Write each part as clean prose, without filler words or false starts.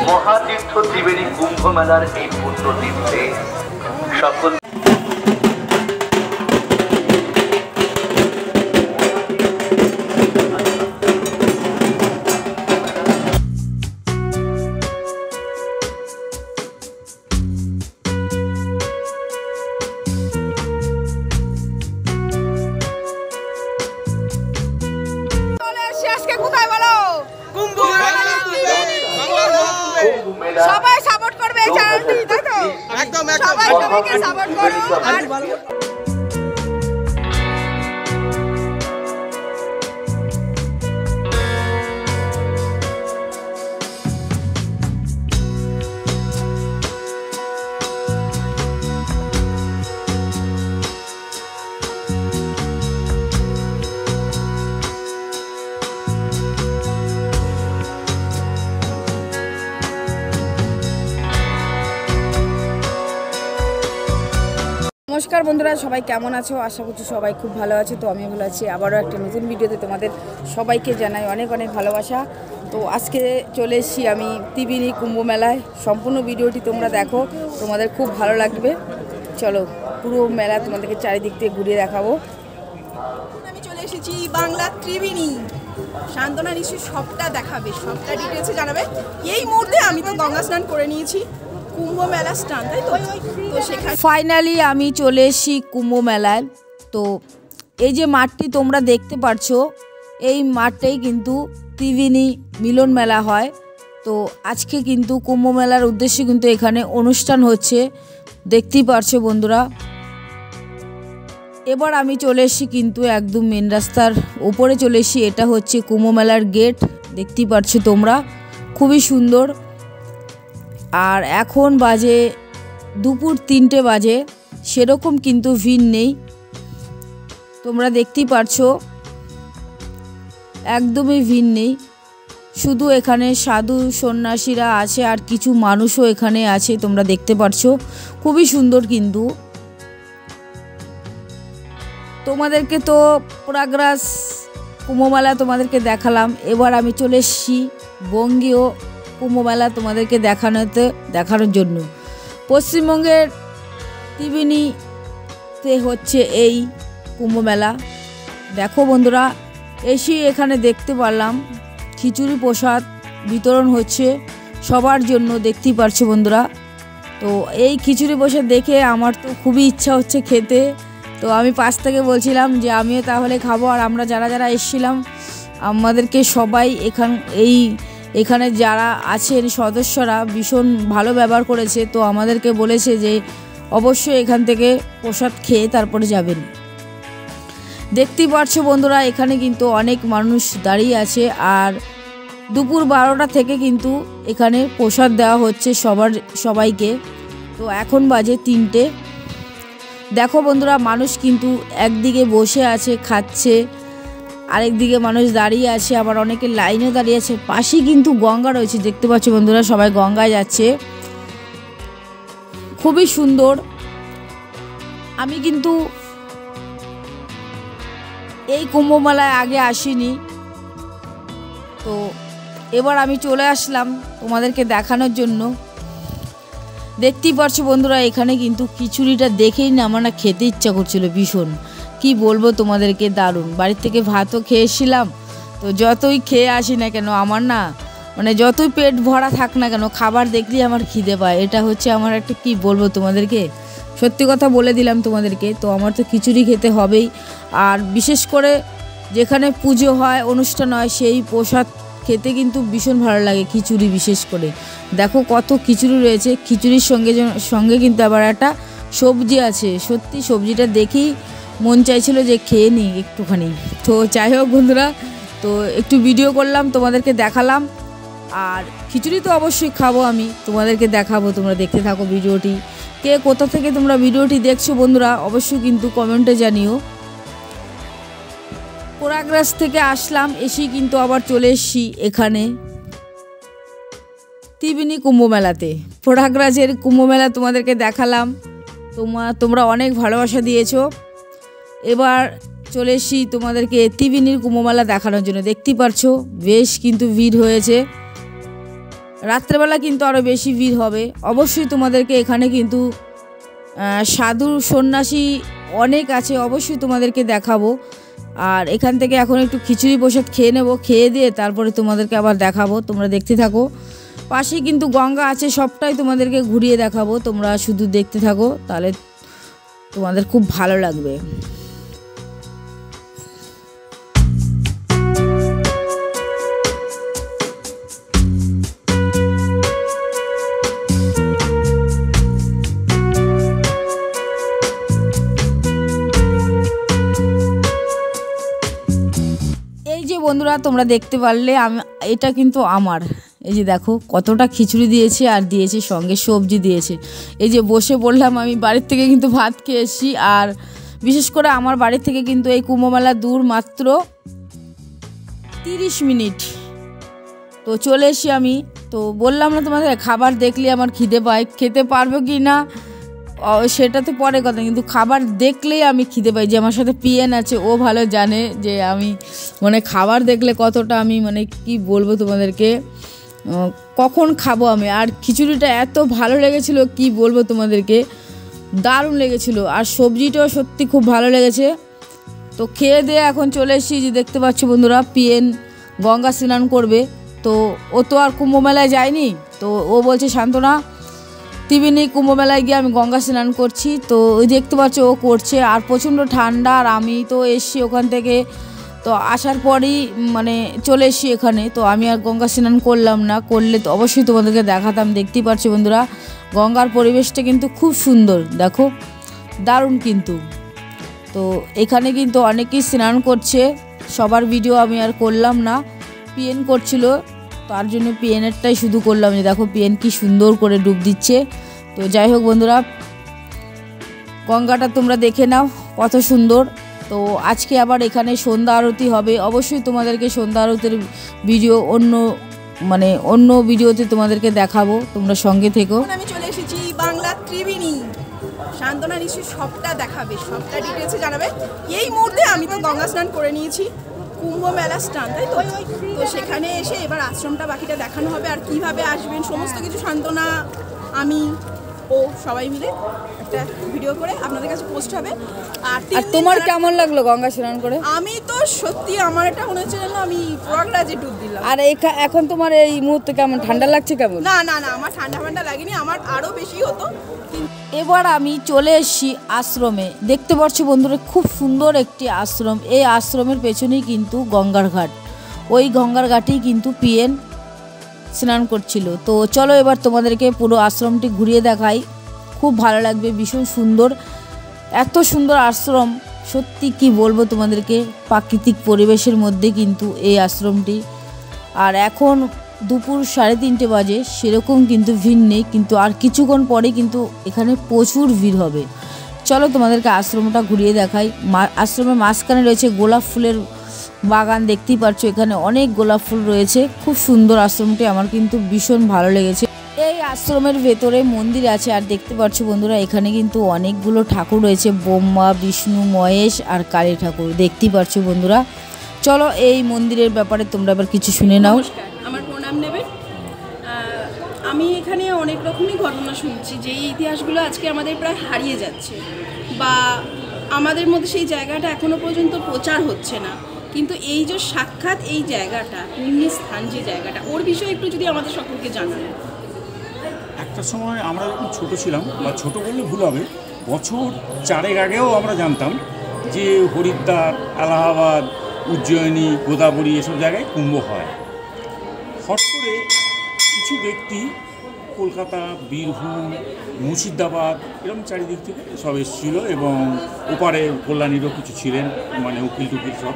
মহাতীর্থ ত্রিবেণী কুম্ভ মেলার এই পুণ্য তীর্থে সকল সবাই সাপোর্ট করবে এই চ্যানেলটি, তাই তো? একদম সবাই তোমাকে সাপোর্ট করো। নমস্কার বন্ধুরা, সবাই কেমন আছো? আশা করছি সবাই খুব ভালো আছে। তো আমি ভালো আছি। আবারও একটা নতুন ভিডিওতে তোমাদের সবাইকে জানাই অনেক অনেক ভালোবাসা। তো আজকে চলে এসেছি আমি ত্রিবেণী কুম্ভ মেলায়। সম্পূর্ণ ভিডিওটি তোমরা দেখো, তোমাদের খুব ভালো লাগবে। চলো পুরো মেলা তোমাদেরকে চারিদিক থেকে ঘুরিয়ে দেখাবো। আমি চলে এসেছি বাংলা ত্রিবেণী। শান্তনা নিশ্চয়ই সবটা দেখাবে, সবটা ডিটেলসে জানাবে। এই মুহূর্তে আমি তো গঙ্গা স্নান করে নিয়েছি, কুম্ভ মেলা স্নান, তাই তো? তো সেখানে ফাইনালি আমি চলে এসেছি কুম্ভ মেলায়। তো এই যে মাঠটি তোমরা দেখতে পাচ্ছো, এই মাঠটাই কিন্তু ত্রিবেণী মিলন মেলা হয়। তো আজকে কিন্তু কুম্ভ মেলার উদ্দেশ্যে কিন্তু এখানে অনুষ্ঠান হচ্ছে, দেখতেই পারছো বন্ধুরা। এবার আমি চলে এসেছি কিন্তু একদম মেন রাস্তার ওপরে চলে এসেছি। এটা হচ্ছে কুম্ভ মেলার গেট, দেখতেই পারছো তোমরা, খুবই সুন্দর। আর এখন বাজে দুপুর 3টে বাজে, সেরকম কিন্তু ভিড় নেই, তোমরা দেখতেই পারছো, একদমই ভিড় নেই। শুধু এখানে সাধু সন্ন্যাসীরা আছে আর কিছু মানুষও এখানে আছে, তোমরা দেখতে পারছো, খুবই সুন্দর। কিন্তু তোমাদেরকে তো প্রয়াগরাজ কুম্ভমেলা তোমাদেরকে দেখালাম। এবার আমি চলে এসেছি বঙ্গীয় কুম্ভমেলা তোমাদেরকে দেখানোর জন্য। পশ্চিমবঙ্গের ত্রিবেণীতে হচ্ছে এই কুম্ভমেলা। দেখো বন্ধুরা, এসে এখানে দেখতে পারলাম খিচুড়ি প্রসাদ বিতরণ হচ্ছে সবার জন্য, দেখতেই পারছো বন্ধুরা। তো এই খিচুড়ি প্রসাদ দেখে আমার তো খুবই ইচ্ছা হচ্ছে খেতে। তো আমি পাশ থেকে বলছিলাম যে আমিও তাহলে খাবো। আর আমরা যারা যারা এসেছিলাম আমাদেরকে সবাই এখানে যারা আছেন সদস্যরা ভীষণ ভালো ব্যবহার করেছে। তো আমাদেরকে বলেছে যে অবশ্যই এখান থেকে প্রসাদ খেয়ে তারপরে যাবেন। দেখতেই পাচ্ছো বন্ধুরা, এখানে কিন্তু অনেক মানুষ দাঁড়িয়ে আছে। আর দুপুর 12টা থেকে কিন্তু এখানে প্রসাদ দেওয়া হচ্ছে সবাইকে। তো এখন বাজে 3টে। দেখো বন্ধুরা, মানুষ কিন্তু একদিকে বসে আছে খাচ্ছে, আরেকদিকে মানুষ দাঁড়িয়ে আছে, আবার অনেকে লাইনে দাঁড়িয়ে আছে। পাশেই কিন্তু গঙ্গা রয়েছে, দেখতে পাচ্ছ বন্ধুরা, সবাই গঙ্গায় যাচ্ছে, খুবই সুন্দর। আমি কিন্তু এই কুম্ভ মেলায় আগে আসিনি, তো এবার আমি চলে আসলাম তোমাদেরকে দেখানোর জন্য। দেখতেই পাচ্ছ বন্ধুরা, এখানে কিন্তু খিচুড়িটা দেখেই না আমার না খেতে ইচ্ছা করছিল ভীষণ। কি বলবো তোমাদেরকে, দারুণ। বাড়ির থেকে ভাতও খেয়েছিলাম। তো যতই খেয়ে আসি না কেন, আমার না মানে যতই পেট ভরা থাক না কেন, খাবার দেখলেই আমার খিদে পায়। এটা হচ্ছে আমার একটা, কি বলবো তোমাদেরকে, সত্যি কথা বলে দিলাম তোমাদেরকে। তো আমার তো খিচুড়ি খেতে হবেই। আর বিশেষ করে যেখানে পুজো হয়, অনুষ্ঠান হয়, সেই প্রসাদ খেতে কিন্তু ভীষণ ভালো লাগে, খিচুড়ি বিশেষ করে। দেখো কত খিচুড়ি রয়েছে, খিচুড়ির সঙ্গে কিন্তু আবার একটা সবজি আছে। সত্যি সবজিটা দেখেই মন চাইছিল যে খেয়ে নিই একটুখানি। তো যাই হোক বন্ধুরা, তো একটু ভিডিও করলাম, তোমাদেরকে দেখালাম। আর খিচুড়ি তো অবশ্যই খাবো, আমি তোমাদেরকে দেখাবো, তোমরা দেখতে থাকো ভিডিওটি। কে কোথা থেকে তোমরা ভিডিওটি দেখছো বন্ধুরা অবশ্যই কিন্তু কমেন্টে জানিও। প্রয়াগরাজ থেকে আসলাম, এসেই কিন্তু আবার চলে এসেছি এখানে ত্রিবেণী কুম্ভ মেলাতে। প্রয়াগরাজের কুম্ভ মেলা তোমাদেরকে দেখালাম, তোমরা অনেক ভালোবাসা দিয়েছো। এবার চলে এসেছি তোমাদেরকে ত্রিবেণীর কুম্ভ মেলা দেখানোর জন্য। দেখতেই পারছো বেশ কিন্তু ভিড় হয়েছে। রাত্রেবেলা কিন্তু আরও বেশি ভিড় হবে। অবশ্যই তোমাদেরকে এখানে কিন্তু সাধু সন্ন্যাসী অনেক আছে, অবশ্যই তোমাদেরকে দেখাবো। আর এখান থেকে এখন একটু খিচুড়ি প্রসাদ খেয়ে নেবো, খেয়ে দিয়ে তারপরে তোমাদেরকে আবার দেখাবো, তোমরা দেখতে থাকো। পাশেই কিন্তু গঙ্গা আছে, সবটাই তোমাদেরকে ঘুরিয়ে দেখাবো, তোমরা শুধু দেখতে থাকো, তাহলে তোমাদের খুব ভালো লাগবে। এই যে বন্ধুরা তোমরা দেখতে পারলে, এটা কিন্তু আমার, এই যে দেখো কতটা খিচুড়ি দিয়েছে, আর দিয়েছে সঙ্গে সবজি দিয়েছে। এই যে বসে বললাম, আমি বাড়ির থেকে কিন্তু ভাত খেয়ে এসেছি। আর বিশেষ করে আমার বাড়ি থেকে কিন্তু এই কুম্ভমেলা দূর মাত্র 30 মিনিট। তো চলে এসি আমি। তো বললাম না তোমাদের, খাবার দেখলে আমার খিদে পায়, খেতে পারবো কি না সেটা তো পরে কথা, কিন্তু খাবার দেখলেই আমি খিদে পাই। যে আমার সাথে পিএন আছে, ও ভালো জানে যে আমি মানে খাবার দেখলে কতটা আমি মানে কি বলবো তোমাদেরকে, কখন খাবো আমি। আর খিচুড়িটা এত ভালো লেগেছিলো, কি বলবো তোমাদেরকে, দারুণ লেগেছিলো। আর সবজিটাও সত্যি খুব ভালো লেগেছে। তো খেয়ে দিয়ে এখন চলে এসেছি, যে দেখতে পাচ্ছ বন্ধুরা, পিএন গঙ্গা স্নান করবে। তো ও তো আর কুম্ভমেলায় যায়নি, তো ও বলছে শান্তনা ত্রিবেণী কুম্ভমেলায় গিয়ে আমি গঙ্গা স্নান করছি। তো ওই দেখতে পাচ্ছ ও করছে। আর প্রচণ্ড ঠান্ডা, আর আমি তো এসছি ওখান থেকে, তো আসার পরই মানে চলে এসছি এখানে। তো আমি আর গঙ্গা স্নান করলাম না, করলে তো অবশ্যই তোমাদেরকে দেখাতাম। দেখতেই পাচ্ছি বন্ধুরা, গঙ্গার পরিবেশটা কিন্তু খুব সুন্দর, দেখো দারুণ কিন্তু। তো এখানে কিন্তু অনেকেই স্নান করছে, সবার ভিডিও আমি আর করলাম না, পিএন করছিল, তার জন্য পিএনেরটাই শুধু করলাম। যে দেখো পিএন কি সুন্দর করে ডুব দিচ্ছে। তো যাই হোক বন্ধুরা, গঙ্গাটা তোমরা দেখে নাও কত সুন্দর। তো আজকে আবার এখানে সন্ধ্যা আরতি হবে, অবশ্যই তোমাদেরকে সন্ধ্যা আরতির ভিডিও অন্য ভিডিওতে তোমাদেরকে দেখাবো, তোমরা সঙ্গে থেকো। আমি চলে এসেছি বাংলা ত্রিবেণী, শান্তনা নিশ্চয়ই সবটা দেখাবে, সবটা ডিটেলসে জানাবে। এই মুহূর্তে আমি তো গঙ্গা স্নান করে নিয়েছি, কুম্ভ মেলা স্নান, তাই তো। তো সেখানে এসে এবার আশ্রমটা বাকিটা দেখানো হবে, আর কিভাবে আসবেন সমস্ত কিছু শান্তনা, আমি, ও সবাই মিলে একটা ভিডিও করে আপনাদের কাছে পোস্ট হবে। আর তোমার কেমন লাগলো গঙ্গা স্নান করে? আমি তো সত্যি, আমার এটা মনে হচ্ছে যেন আমি প্রয়াগরাজে ডুব দিলাম। আর এখন তোমার এই মুহূর্তে কেমন, ঠান্ডা লাগছে কেমন? না না না, আমার ঠান্ডা লাগেনি, আমার আরও বেশি হতো। এবার আমি চলে এসেছি আশ্রমে। দেখতে পাচ্ছি বন্ধুরা, খুব সুন্দর একটি আশ্রম। এই আশ্রমের পেছনেই কিন্তু গঙ্গার ঘাট, ওই গঙ্গার ঘাটেই কিন্তু পিএন স্নান করছিল। তো চলো এবার তোমাদেরকে পুরো আশ্রমটি ঘুরিয়ে দেখাই, খুব ভালো লাগবে, ভীষণ সুন্দর, এত সুন্দর আশ্রম, সত্যি কি বলবো তোমাদেরকে, প্রাকৃতিক পরিবেশের মধ্যে কিন্তু এই আশ্রমটি। আর এখন দুপুর 3:30 বাজে, সেরকম কিন্তু ভিড় নেই, কিন্তু আর কিছুক্ষণ পরে কিন্তু এখানে প্রচুর ভিড় হবে। চলো তোমাদেরকে আশ্রমটা ঘুরিয়ে দেখাই। আশ্রমের মাঝখানে রয়েছে গোলাপ ফুলের বাগান, দেখতেই পাচ্ছ এখানে অনেক গোলাপ ফুল রয়েছে, খুব সুন্দর আশ্রমটি, আমার কিন্তু ভীষণ ভালো লেগেছে। এই আশ্রমের ভেতরে মন্দির আছে। আর দেখতে পাচ্ছ বন্ধুরা, এখানে কিন্তু অনেকগুলো ঠাকুর রয়েছে, ব্রহ্মা, বিষ্ণু, মহেশ আর কালী ঠাকুর, দেখতেই পাচ্ছ বন্ধুরা। চলো এই মন্দিরের ব্যাপারে তোমরা এবার কিছু শুনে নাও। আমার প্রণাম নেবেন। আমি এখানে অনেক রকমই ঘটনা শুনছি, যে এই ইতিহাসগুলো আজকে আমাদের প্রায় হারিয়ে যাচ্ছে, বা আমাদের মধ্যে সেই জায়গাটা এখনো পর্যন্ত প্রচার হচ্ছে না। কিন্তু এই যে সাক্ষাৎ এই জায়গাটা, পুণ্যের স্থান যে জায়গাটা, ওর বিষয়ে একটু যদি আমাদের সকলকে জানান। একটা সময় আমরা যখন ছোটো ছিলাম, বা ছোটো বললে ভুল হবে, বছর 4 আগেও আমরা জানতাম যে হরিদ্বার, এলাহাবাদ, উজ্জয়িনী, গোদাবরী এসব জায়গায় কুম্ভ হয়। হট করে কিছু ব্যক্তি কলকাতা, বীরভূম, মুর্শিদাবাদ এরকম চারিদিক থেকে সব এসেছিলো, এবং ওপারে কল্যাণীরও কিছু ছিলেন, মানে উকিল টুকিল সব।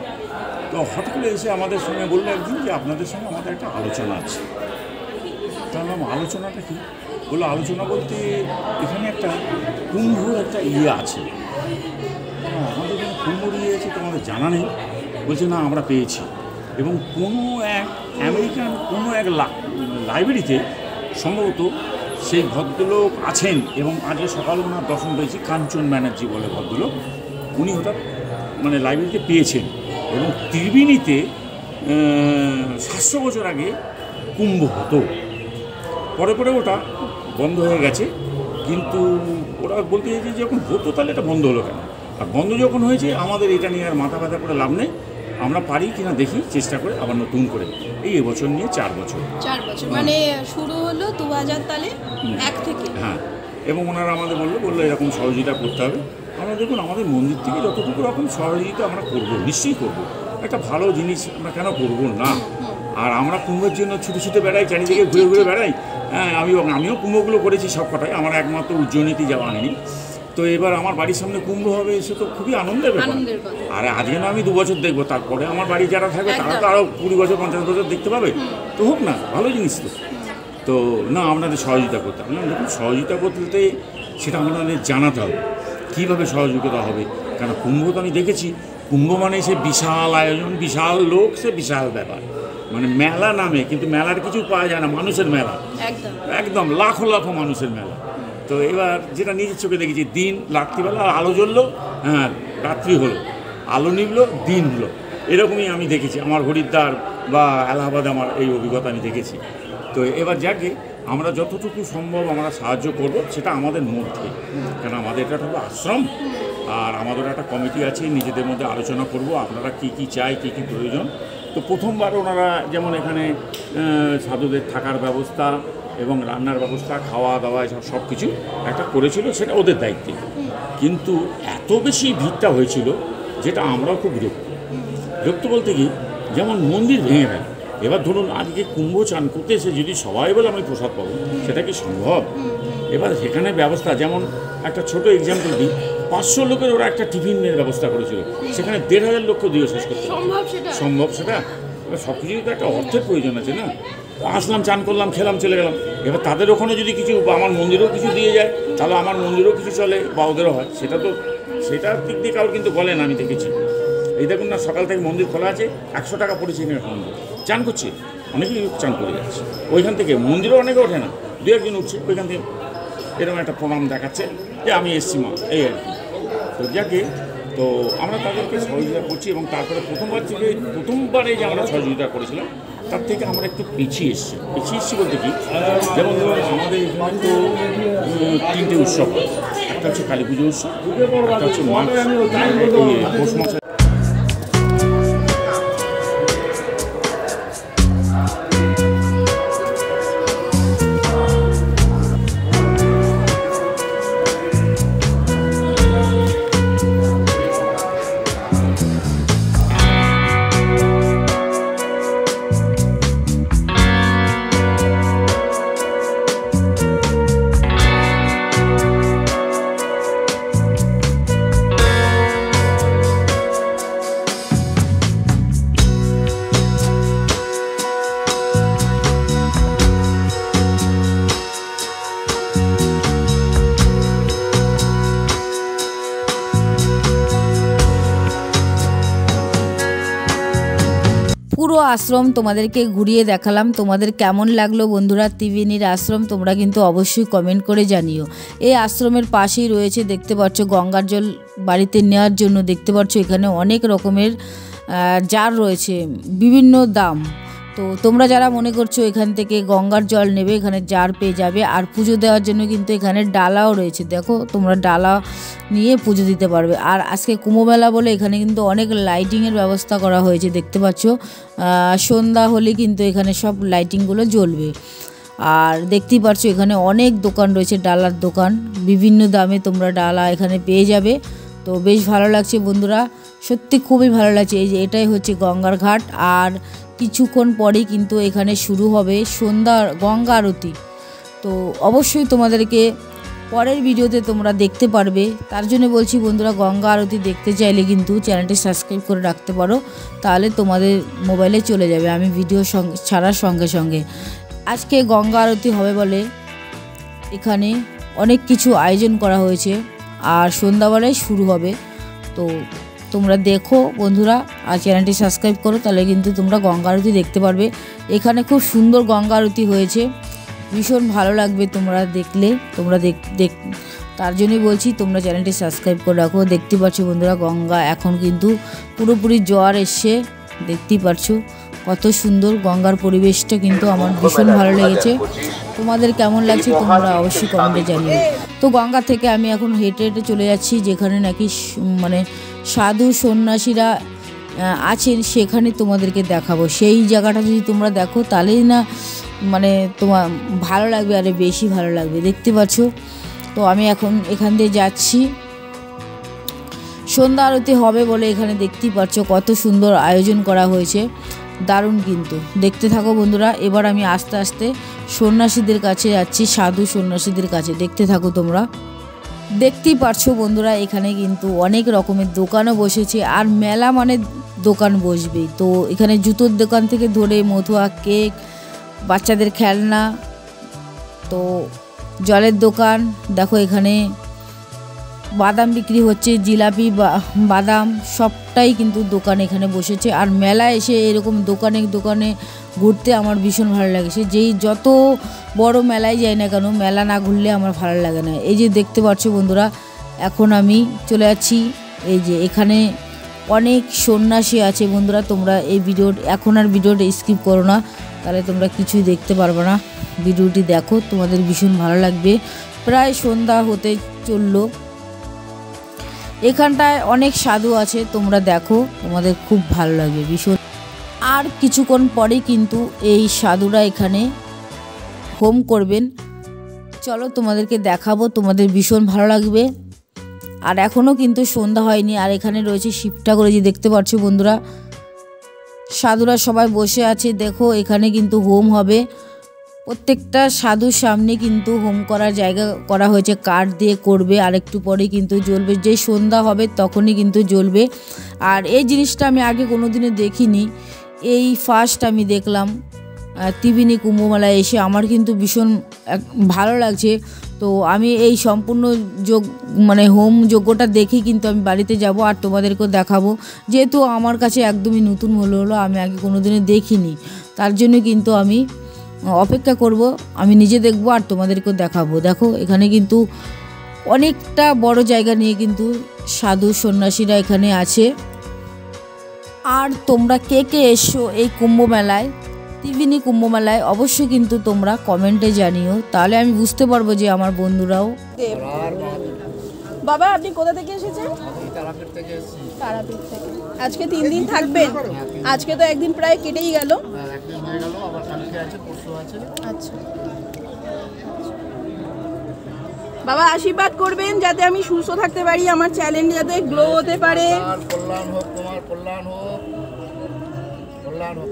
তো হট করে এসে আমাদের সঙ্গে বললো একদিন যে আপনাদের সঙ্গে আমাদের একটা আলোচনা আছে। তাহলে আলোচনাটা কি? বললো আলোচনা বলতে এখানে একটা কুম্ভর একটা আছে। আমাদের এখানে কুম্ভর আছে, তো আমাদের জানা নেই। বলছে না, আমরা পেয়েছি। এবং কোনো এক আমেরিকান কোনো এক লাইব্রেরিতে সম্ভবত সেই ভদ্রলোক আছেন, এবং আজকে সকালে ওনার দর্শন পেয়েছি, কাঞ্চন ব্যানার্জি বলে ভদ্রলোক, উনি হঠাৎ মানে লাইব্রেরিতে পেয়েছেন। এবং ত্রিবেণীতে 700 বছর আগে কুম্ভ হতো। পরে পরে ওটা বন্ধ হয়ে গেছে, কিন্তু ওরা বলতে চাইছে যখন হতো তাহলে এটা বন্ধ হলো কেন। আর বন্ধ যখন হয়েছে আমাদের এটা নিয়ে আর মাথা ব্যথা করে লাভ নেই, আমরা পারি কিনা দেখি, চেষ্টা করে আবার নতুন করে এই এবছর নিয়ে 4 বছর। মানে শুরু হলো 2000 সালে 1 থেকে। হ্যাঁ, এবং ওনারা আমাদের বললো এরকম সহযোগিতা করতে হবে। আমরা দেখুন আমাদের মন্দির থেকে যতটুকু রকম সহযোগিতা আমরা করবো, নিশ্চয়ই করবো, একটা ভালো জিনিস আমরা কেন করবো না। আর আমরা কুম্ভের জন্য ছুটে ছুটে বেড়াই, চারিদিকে ঘুরে ঘুরে বেড়াই। হ্যাঁ, আমিও কুম্ভগুলো করেছি সব কটাই, আমার একমাত্র উজ্জয়িনীতে যাওয়া হয়নি। তো এবার আমার বাড়ির সামনে কুম্ভ হবে, সে তো খুবই আনন্দের ব্যাপার। আর আজকে না আমি 2 বছর দেখবো, তারপরে আমার বাড়ি যারা থাকবে তারা তো আরও 20 বছর 50 বছর দেখতে পাবে, তো হোক না, ভালো জিনিস তো। তো না, আপনাদের সহযোগিতা করতে হবে। দেখুন সহযোগিতা করতে সেটা আমাদের জানাতে হবে কীভাবে সহযোগিতা হবে। কারণ কুম্ভ তো আমি দেখেছি, কুম্ভ মানে সে বিশাল আয়োজন, বিশাল লোক, সে বিশাল ব্যাপার, মানে মেলা নামে, কিন্তু মেলার কিছু পাওয়া যায় না, মানুষের মেলা, একদম লাখো লাখো মানুষের মেলা। তো এবার যেটা নিজের চোখে দেখেছি, দিন রাত্রিবেলা আলো জ্বললো, হ্যাঁ রাত্রি হলো, আলো নিবলো, দিন হলো, এরকমই আমি দেখেছি আমার হরিদ্বার বা এলাহাবাদে আমার এই অভিজ্ঞতা আমি দেখেছি। তো এবার যাকে আমরা যতটুকু সম্ভব আমরা সাহায্য করব সেটা আমাদের মধ্যে, কারণ আমাদের এটা হলো আশ্রম, আর আমাদের একটা কমিটি আছে, নিজেদের মধ্যে আলোচনা করব আপনারা কী কী চাই, কী কী প্রয়োজন। তো প্রথমবার ওনারা যেমন এখানে সাধুদের থাকার ব্যবস্থা এবং রান্নার ব্যবস্থা, খাওয়া দাওয়া এসব সব কিছু একটা করেছিল, সেটা ওদের দায়িত্বে। কিন্তু এত বেশি ভিড়টা হয়েছিল যেটা আমরাও খুব বিরক্ত বলতে কি, যেমন মন্দির ভেঙে দেয়। এবার ধরুন আজকে কুম্ভ চান করতে এসে যদি সবাই বলে আমি প্রসাদ পাবো, সেটা কি সম্ভব? এবার সেখানে ব্যবস্থা, যেমন একটা ছোট এক্সাম্পল দিই, 500 লোকের ওরা একটা টিফিনের ব্যবস্থা করেছিল, সেখানে 1500 লোককে দিয়ে শেষ করতে সম্ভব সেটা? এবার সব কিছুই তো একটা অর্থের প্রয়োজন আছে না। আসলাম, চান করলাম, খেলাম, চলে গেলাম। এবার তাদের ওখানে যদি কিছু, আমার মন্দিরেও কিছু দিয়ে যায়, তাহলে আমার মন্দিরেও কিছু চলে বা ওদেরও হয়, সেটার দিক দিয়ে কারো কিন্তু বলে না, আমি দেখেছি। এই দেখুন না, সকাল থেকে মন্দির খোলা আছে, 100 টাকা পড়েছে এখানে মন্দির, চান করছে, অনেকেই চান করে যাচ্ছে ওইখান থেকে। মন্দিরও অনেকে ওঠে না, 2-1 উঠছে ওইখান থেকে, এরকম একটা প্রণাম দেখাচ্ছে যে আমি এসছি মা, এই আর কি। তো যাকে, তো আমরা তাদেরকে সহযোগিতা করছি, এবং তারপরে প্রথমবারে যে আমরা সহযোগিতা করেছিলাম তার থেকে আমরা একটু পিছিয়ে এসেছি বলতে কি, যেমন আমাদের এখানে তো 3টে উৎসব হয়, একটা হচ্ছে কালী পুজো উৎসব, একটা হচ্ছে পৌষ মাসে। পুরো আশ্রম তোমাদেরকে ঘুরিয়ে দেখালাম। তোমাদের কেমন লাগলো বন্ধুরা ত্রিবেণীর আশ্রম, তোমরা কিন্তু অবশ্যই কমেন্ট করে জানিও। এই আশ্রমের পাশেই রয়েছে, দেখতে পাচ্ছ, গঙ্গার জল বাড়িতে নেওয়ার জন্য দেখতে পাচ্ছ এখানে অনেক রকমের জার রয়েছে, বিভিন্ন দাম। তো তোমরা যারা মনে করছো এখান থেকে গঙ্গার জল নেবে, এখানে জার পেয়ে যাবে। আর পুজো দেওয়ার জন্য কিন্তু এখানে ডালাও রয়েছে, দেখো তোমরা ডালা নিয়ে পুজো দিতে পারবে। আর আজকে কুম্ভমেলা বলে এখানে কিন্তু অনেক লাইটিংয়ের ব্যবস্থা করা হয়েছে, দেখতে পাচ্ছ। সন্ধ্যা হলে কিন্তু এখানে সব লাইটিংগুলো জ্বলবে। আর দেখতেই পাচ্ছ এখানে অনেক দোকান রয়েছে, ডালার দোকান, বিভিন্ন দামে তোমরা ডালা এখানে পেয়ে যাবে। তো বেশ ভালো লাগছে বন্ধুরা, সত্যি খুবই ভালো লাগছে। এই যে এটাই হচ্ছে গঙ্গার ঘাট, আর কিছুক্ষণ পরেই কিন্তু এখানে শুরু হবে সন্ধ্যার গঙ্গা আরতি। তো অবশ্যই তোমাদেরকে পরের ভিডিওতে তোমরা দেখতে পারবে। তার জন্য বলছি বন্ধুরা, গঙ্গা আরতি দেখতে চাইলে কিন্তু চ্যানেলটি সাবস্ক্রাইব করে রাখতে পারো, তাহলে তোমাদের মোবাইলে চলে যাবে আমি ভিডিও ছাড়ার সঙ্গে সঙ্গে। আজকে গঙ্গা আরতি হবে বলে এখানে অনেক কিছু আয়োজন করা হয়েছে, আর সন্ধ্যাবেলায় শুরু হবে। তো তোমরা দেখো বন্ধুরা, আর চ্যানেলটি সাবস্ক্রাইব করো, তাহলে কিন্তু তোমরা গঙ্গা আরতি দেখতে পারবে। এখানে খুব সুন্দর গঙ্গা আরতি হয়েছে, ভীষণ ভালো লাগবে তোমরা দেখলে। তোমরা তার জন্যই বলছি তোমরা চ্যানেলটি সাবস্ক্রাইব করে রাখো। দেখতে পাচ্ছ বন্ধুরা, গঙ্গা এখন কিন্তু পুরোপুরি জোয়ার এসছে, দেখতেই পাচ্ছ কত সুন্দর গঙ্গার পরিবেশটা কিন্তু আমার ভীষণ ভালো লেগেছে। তোমাদের কেমন লাগছে তোমরা অবশ্যই কমেন্টে জানিও। তো গঙ্গা থেকে আমি এখন হেঁটে হেঁটে চলে যাচ্ছি যেখানে নাকি মানে সাধু সন্ন্যাসীরা আছেন, সেখানে তোমাদেরকে দেখাবো। সেই জায়গাটা যদি তোমরা দেখো তাহলেই না মানে তোমার ভালো লাগবে, আরে বেশি ভালো লাগবে। দেখতে পাচ্ছ, তো আমি এখন এখান দিয়ে যাচ্ছি। সন্ধ্যা আরতি হবে বলে এখানে দেখতেই পাচ্ছ কত সুন্দর আয়োজন করা হয়েছে, দারুণ কিন্তু। দেখতে থাকো বন্ধুরা। এবার আমি আস্তে আস্তে সন্ন্যাসীদের কাছে যাচ্ছি, সাধু সন্ন্যাসীদের কাছে। দেখতে থাকো তোমরা। দেখতেই পারছো বন্ধুরা, এখানে কিন্তু অনেক রকমের দোকানও বসেছে, আর মেলা মানে দোকান বসবেই। তো এখানে জুতোর দোকান থেকে ধরে মথুয়া, কেক, বাচ্চাদের খেলনা, তো জলের দোকান, দেখো এখানে বাদাম বিক্রি হচ্ছে, জিলাপি, বাদাম সবটাই কিন্তু দোকান এখানে বসেছে। আর মেলায় এসে এরকম দোকানে দোকানে ঘুরতে আমার ভীষণ ভালো লাগছে। যেই যত বড় মেলায় যাই না কেন, মেলা না ঘুরলে আমার ভালো লাগে না। এই যে দেখতে পাচ্ছ বন্ধুরা, এখন আমি চলে যাচ্ছি, এই যে এখানে অনেক সন্ন্যাসী আছে বন্ধুরা। তোমরা এই এখন আর ভিডিওটা স্কিপ করো না, তাহলে তোমরা কিছুই দেখতে পারবে না। ভিডিওটি দেখো, তোমাদের ভীষণ ভালো লাগবে। প্রায় সন্ধ্যা হতে চললো। এখানটায় অনেক সাধু আছে, তোমরা দেখো, তোমাদের খুব ভালো লাগবে ভীষণ। আর কিছুক্ষণ পরেই কিন্তু এই সাধুরা এখানে হোম করবেন। চলো তোমাদেরকে দেখাবো, তোমাদের ভীষণ ভালো লাগবে। আর এখনও কিন্তু সন্ধ্যা হয়নি। আর এখানে রয়েছে শিব ঠাকুর, যে দেখতে পাচ্ছ বন্ধুরা, সাধুরা সবাই বসে আছে। দেখো এখানে কিন্তু হোম হবে। প্রত্যেকটা সাধুর সামনে কিন্তু হোম করার জায়গা করা হয়েছে, কাঠ দিয়ে করবে। আর একটু পরে কিন্তু জ্বলবে, যেই সন্ধ্যা হবে তখনই কিন্তু জ্বলবে। আর এই জিনিসটা আমি আগে কোনো দিনে দেখিনি, এই ফার্স্ট আমি দেখলাম ত্রিবেণী কুম্ভমেলায় এসে। আমার কিন্তু ভীষণ ভালো লাগছে। তো আমি এই সম্পূর্ণ মানে হোম যজ্ঞটা দেখে কিন্তু আমি বাড়িতে যাব আর তোমাদেরকেও দেখাবো। যেহেতু আমার কাছে একদমই নতুন হলো, আমি আগে কোনো দিনে দেখিনি, তার জন্য কিন্তু আমি অপেক্ষা করব। আমি নিজে দেখব আর তোমাদেরকেও দেখাবো। দেখো এখানে কিন্তু অনেকটা বড় জায়গা নিয়ে কিন্তু সাধু সন্ন্যাসীরা এখানে আছে। আর তোমরা কে কে এসো এই কুম্ভ মেলায়, ত্রিবেণী কুম্ভ মেলায়, অবশ্যই কিন্তু তোমরা কমেন্টে জানিও, তাহলে আমি বুঝতে পারবো যে আমার বন্ধুরাও। বাবা আপনি কোথা থেকে এসেছেন? তারাপীঠ থেকে। আজকে 3 দিন থাকবেন? আজকে তো একদিন প্রায় কেটেই গেল। আচ্ছা বাবা, আশীর্বাদ করবেন যাতে আমি সুস্থ থাকতে পারি, আমার চ্যানেল যাতে গ্লো হতে পারে। কল্যাণ হোক, তোমার কল্যাণ হোক, কল্যাণ হোক।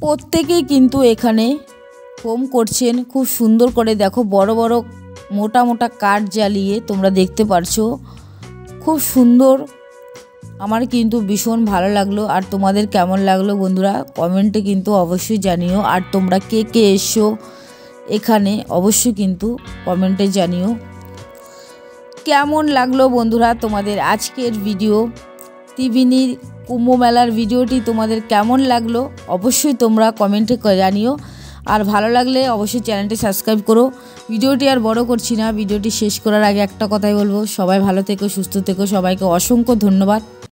প্রত্যেকেই কিন্তু এখানে হোম করছেন খুব সুন্দর করে। দেখো বড় বড় মোটা মোটা কাঠ জ্বালিয়ে তোমরা দেখতে পারছো, খুব সুন্দর। আমার কিন্তু ভীষণ ভালো লাগলো। আর তোমাদের কেমন লাগলো বন্ধুরা কমেন্টে কিন্তু অবশ্যই জানিও। আর তোমরা কে কে এসো এখানে অবশ্যই কিন্তু কমেন্টে জানিও। কেমন লাগলো বন্ধুরা তোমাদের আজকের ভিডিও, ত্রিবেণীর কুম্ভ মেলার ভিডিওটি তোমাদের কেমন লাগলো অবশ্যই তোমরা কমেন্টে জানিও। আর ভালো লাগলে অবশ্যই চ্যানেলটি সাবস্ক্রাইব করো। ভিডিওটি আর বড় করছি না, ভিডিওটি শেষ করার আগে একটা কথাই বলবো, সবাই ভালো থেকো, সুস্থ থেকো, সবাইকে অসংখ্য ধন্যবাদ।